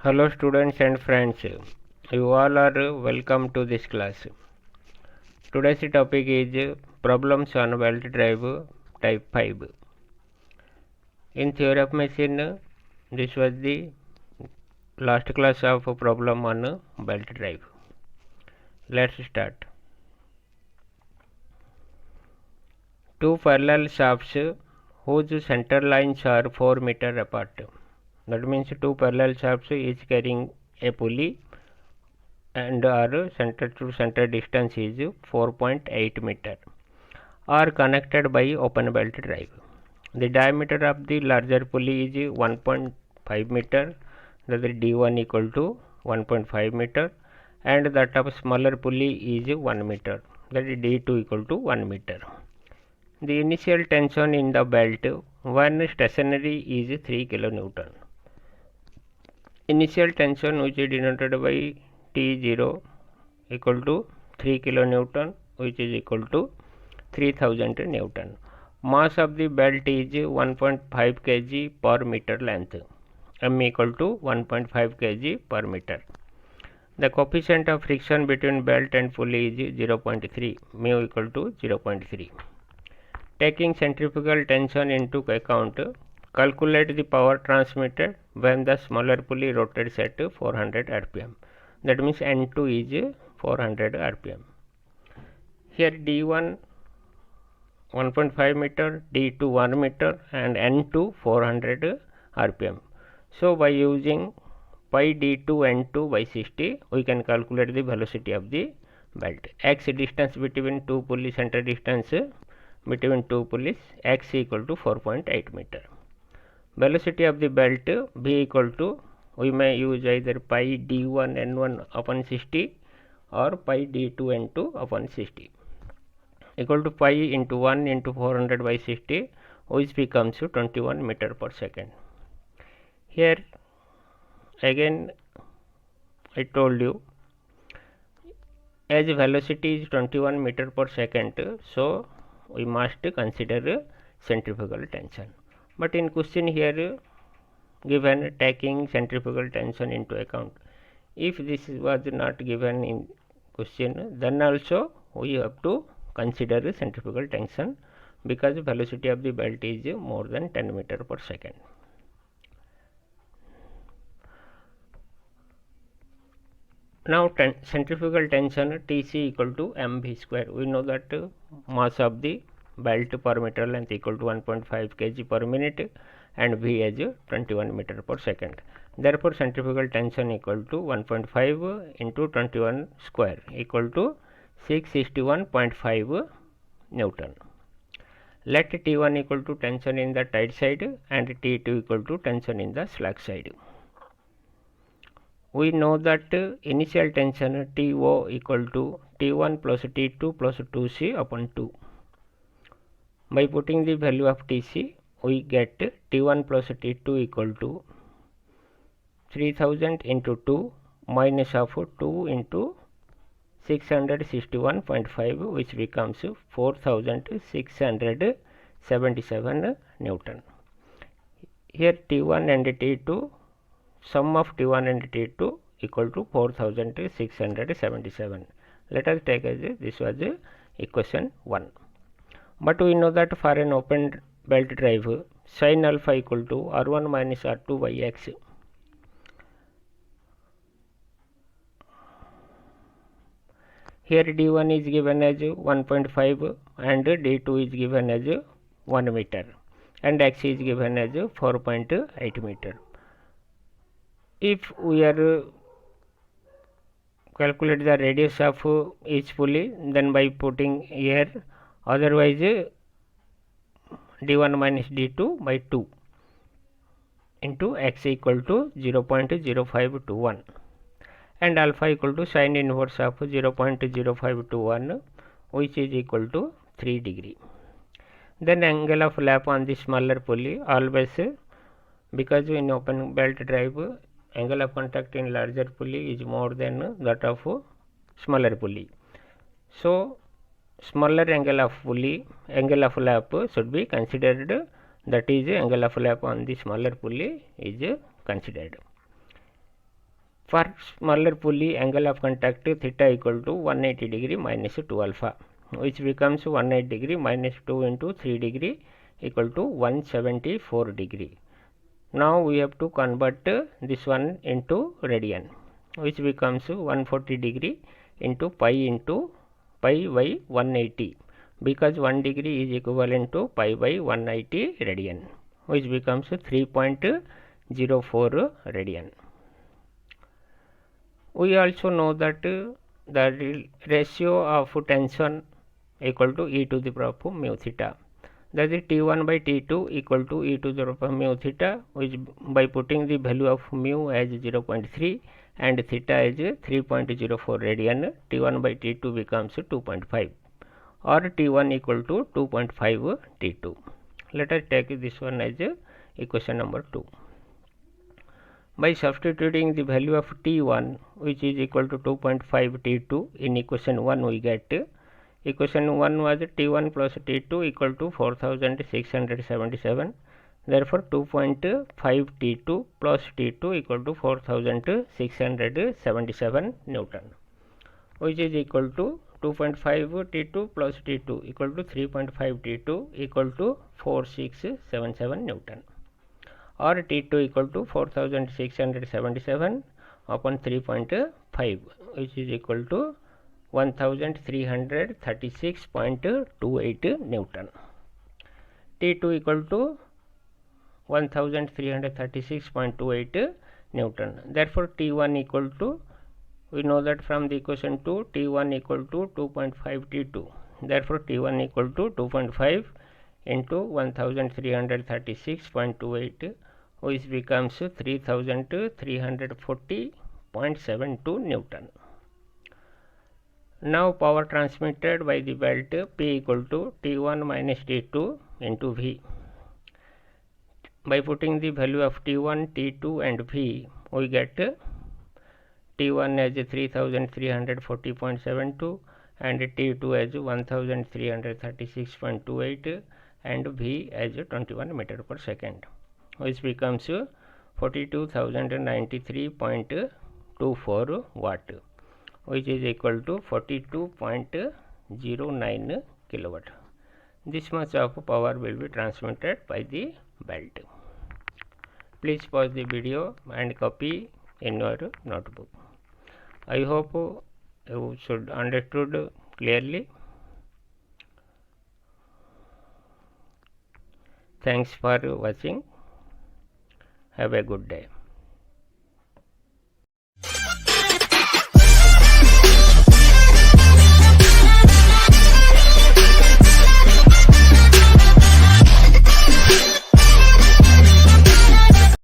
Hello students and friends, you all are welcome to this class. Today's topic is problems on belt drive type 5. In theory of machine, this was the last class of problem on belt drive. Let's start. Two parallel shafts whose center lines are 4 meter apart. That means two parallel shafts each carrying a pulley and our center to center distance is 4.8 meter are connected by open belt drive. The diameter of the larger pulley is 1.5 meter, that is D1 equal to 1.5 meter, and that of smaller pulley is 1 meter, that is D2 equal to 1 meter. The initial tension in the belt when stationary is 3 kilonewton. Initial tension which is denoted by T0 equal to 3 kilonewton, which is equal to 3000 Newton. Mass of the belt is 1.5 kg per meter length. M equal to 1.5 kg per meter. The coefficient of friction between belt and pulley is 0.3, mu equal to 0.3. Taking centrifugal tension into account, calculate the power transmitted when the smaller pulley rotates at 400 rpm. That means N2 is 400 rpm. Here D1 1.5 meter, D2 1 meter and N2 400 rpm. So by using pi D2 N2 by 60, we can calculate the velocity of the belt. X distance between two pulleys, center distance between two pulleys, x equal to 4.8 meter. Velocity of the belt V equal to, we may use either pi D1 N1 upon 60 or pi D2 N2 upon 60 equal to pi into 1 into 400 by 60, which becomes 21 meter per second. Here again I told you, as velocity is 21 meter per second, so we must consider centrifugal tension. But in question here given taking centrifugal tension into account, if this was not given in question, then also we have to consider centrifugal tension because velocity of the belt is more than 10 meter per second. Now centrifugal tension Tc equal to mv square. We know that mass of the belt per meter length equal to 1.5 kg per minute and V as 21 meter per second. Therefore centrifugal tension equal to 1.5 into 21 square equal to 661.5 Newton. Let T1 equal to tension in the tight side and T2 equal to tension in the slack side. We know that initial tension TO equal to T1 plus T2 plus 2C upon 2. By putting the value of Tc, we get T1 plus T2 equal to 3000 into 2 minus of 2 into 661.5, which becomes 4677 Newton. Here T1 and T2, sum of T1 and T2 equal to 4677. Let us take as this was equation 1. But we know that for an open belt drive, sin alpha equal to R1 minus R2 by X. Here D1 is given as 1.5 and D2 is given as 1 meter and X is given as 4.8 meter. If we are calculate the radius of each pulley, then by putting here, otherwise D1 minus D2 by 2 into X equal to 0.0521 and alpha equal to sin inverse of 0.0521, which is equal to 3 degree. Then angle of lap on the smaller pulley, always, because in open belt drive angle of contact in larger pulley is more than that of smaller pulley. So smaller angle of pulley, angle of lap should be considered, that is angle of lap on the smaller pulley is considered. For smaller pulley, angle of contact theta equal to 180 degree minus 2 alpha, which becomes 180 degree minus 2 into 3 degree equal to 174 degree. Now we have to convert this one into radian, which becomes 140 degree into pi by 180, because 1 degree is equivalent to pi by 180 radian, which becomes 3.04 radian. We also know that the ratio of tension equal to e to the power of mu theta, that is T1 by T2 equal to e to the power of mu theta, which by putting the value of mu as 0.3 and theta as 3.04 radian, T1 by T2 becomes 2.5, or T1 equal to 2.5 T2. Let us take this one as equation number 2. By substituting the value of T1, which is equal to 2.5 T2 in equation 1, we get equation 1 was T1 plus T2 equal to 4677. Therefore 2.5 T2 plus T2 equal to 4677 Newton, which is equal to 2.5 T2 plus T2 equal to 3.5 T2 equal to 4677 Newton, or T2 equal to 4677 upon 3.5, which is equal to 1336.28 Newton. T2 equal to 1336.28 Newton. Therefore T1 equal to, we know that from the equation 2, T1 equal to 2.5 T2. Therefore T1 equal to 2.5 into 1336.28, which becomes 3340.72 Newton. Now power transmitted by the belt P equal to T1 minus T2 into V. By putting the value of T1, T2 and V, we get T1 as 3340.72 and T2 as 1336.28 and V as 21 meter per second, which becomes 42,093.24 watt, which is equal to 42.09 kilowatt. This much of power will be transmitted by the belt. Please pause the video and copy in your notebook. I hope you should understood clearly. Thanks for watching. Have a good day.